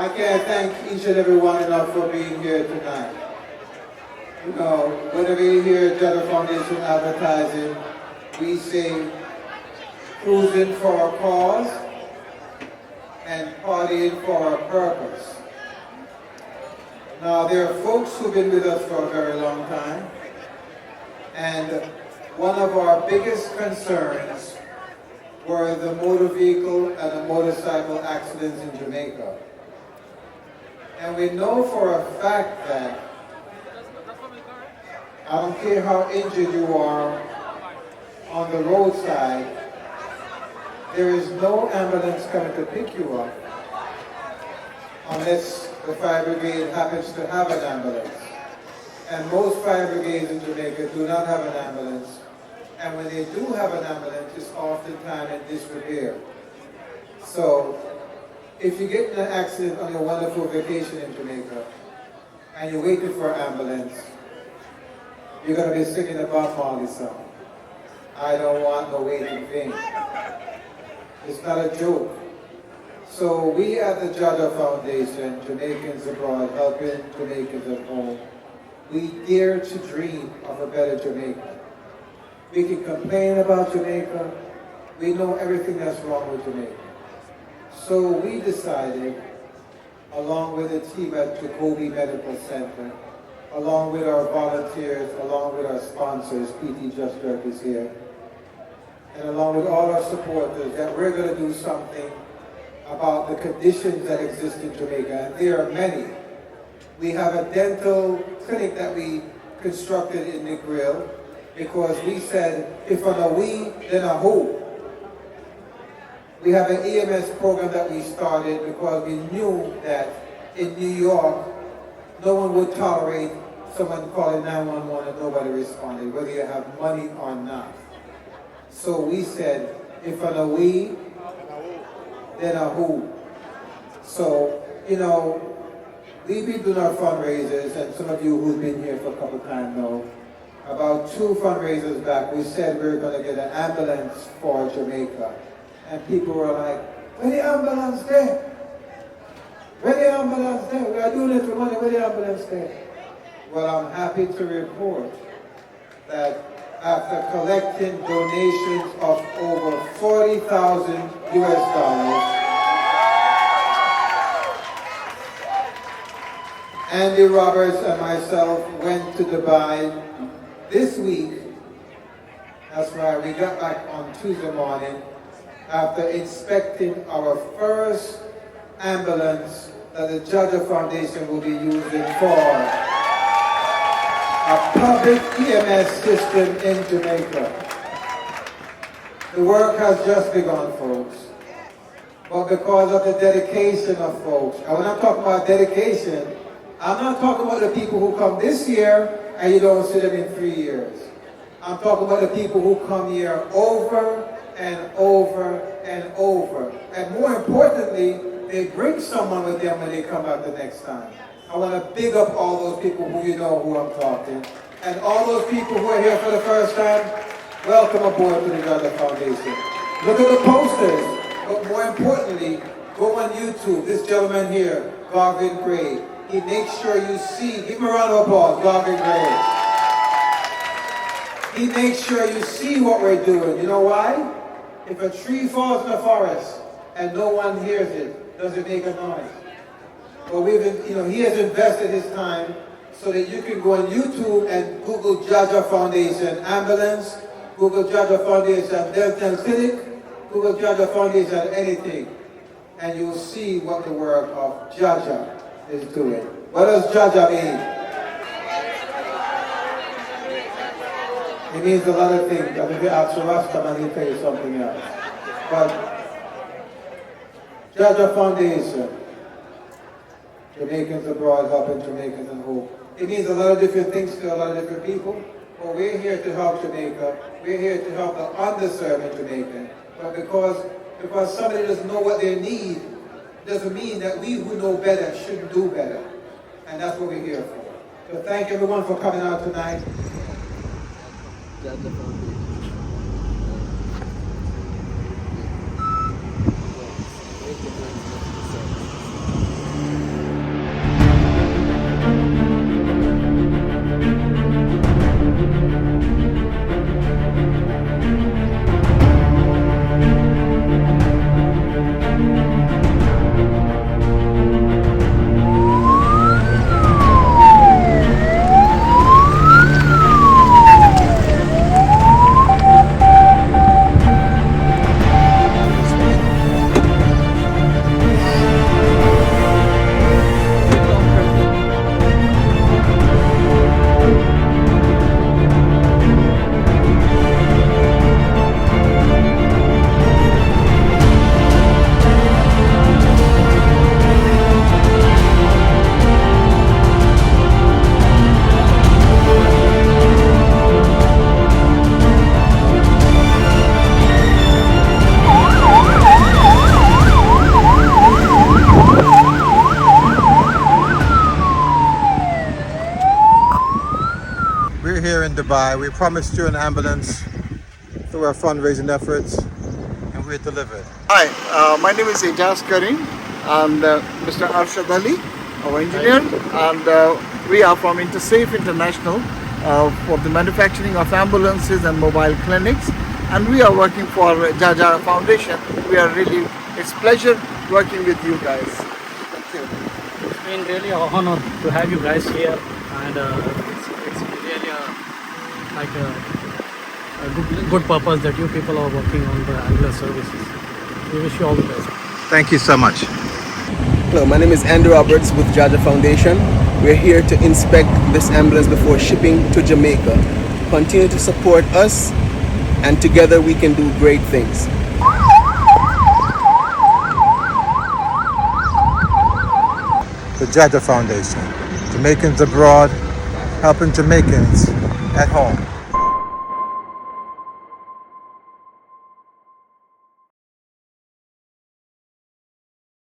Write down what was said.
I can't thank each and every one enough for being here tonight. You know, whenever you hear JAHJAH Foundation advertising, we say cruising for a cause and partying for a purpose. Now, there are folks who've been with us for a very long time, and one of our biggest concerns were the motor vehicle and the motorcycle accidents in Jamaica. And we know for a fact that I don't care how injured you are on the roadside, there is no ambulance coming to pick you up unless the fire brigade happens to have an ambulance. And most fire brigades in Jamaica do not have an ambulance. And when they do have an ambulance, it's oftentimes in disrepair. So, if you get in an accident on your wonderful vacation in Jamaica, and you're waiting for an ambulance, you're going to be singing the Bob Marley song. I don't want no waiting vain. It's not a joke. So we at the JAHJAH Foundation, Jamaicans Abroad, helping Jamaicans at home, we dare to dream of a better Jamaica. We can complain about Jamaica. We know everything that's wrong with Jamaica. So we decided, along with the team at Jacoby Medical Center, along with our volunteers, along with our sponsors, PT Just Dirk is here, and along with all our supporters, that we're going to do something about the conditions that exist in Jamaica, and there are many. We have a dental clinic that we constructed in the grill because we said, if on a we, then a who. We have an EMS program that we started because we knew that in New York, no one would tolerate someone calling 911 and nobody responded, whether you have money or not. So we said, if on a we, then a who. So, you know, we've been doing our fundraisers, and some of you who've been here for a couple of times know, about 2 fundraisers back, we said we were going to get an ambulance for Jamaica. And people were like, where the ambulance there? Where the ambulance there? We are doing it for money, where the ambulance there? Well, I'm happy to report that after collecting donations of over 40,000 US dollars, Andy Roberts and myself went to Dubai this week. That's right, we got back on Tuesday morning after inspecting our first ambulance that the JAHJAH Foundation will be using for a public EMS system in Jamaica. The work has just begun, folks. But because of the dedication of folks, and when I'm talking about dedication, I'm not talking about the people who come this year and you don't see them in 3 years. I'm talking about the people who come here over and over and over. And more importantly, they bring someone with them when they come back the next time. I want to big up all those people who you know who I'm talking. And all those people who are here for the first time, welcome aboard to the JAHJAH Foundation. Look at the posters. But more importantly, go on YouTube. This gentleman here, Garvin Gray, he makes sure you see, give him a round of applause, Garvin Gray. He makes sure you see what we're doing. You know why? If a tree falls in the forest and no one hears it, does it make a noise? Well, he has invested his time so that you can go on YouTube and Google JAHJAH Foundation ambulance, Google JAHJAH Foundation dental clinic, Google JAHJAH Foundation anything, and you'll see what the work of JAHJAH is doing. What does JAHJAH mean? It means a lot of things. I mean, if you ask Rastaman, he'll tell you something else. But JAHJAH Foundation, Jamaicans Abroad, helping Jamaicans at home. It means a lot of different things to a lot of different people. But we're here to help Jamaica. We're here to help the underserved in Jamaica. But because somebody doesn't know what they need, doesn't mean that we who know better shouldn't do better. And that's what we're here for. So thank everyone for coming out tonight. Dubai. We promised you an ambulance through our fundraising efforts, and we delivered. Hi, my name is Ijaz Karim and Mr. Arshad Ali, our engineer, and we are from Intersafe International for the manufacturing of ambulances and mobile clinics, and we are working for JAHJAH Foundation. It's pleasure working with you guys. Thank you. It's been really an honor to have you guys here, and it's really like a good purpose that you people are working on the ambulance services. We wish you all the best. Thank you so much. Hello, my name is Andrew Roberts with JAHJAH Foundation. We're here to inspect this ambulance before shipping to Jamaica. Continue to support us, and together we can do great things. The JAHJAH Foundation, Jamaicans abroad, helping Jamaicans at home.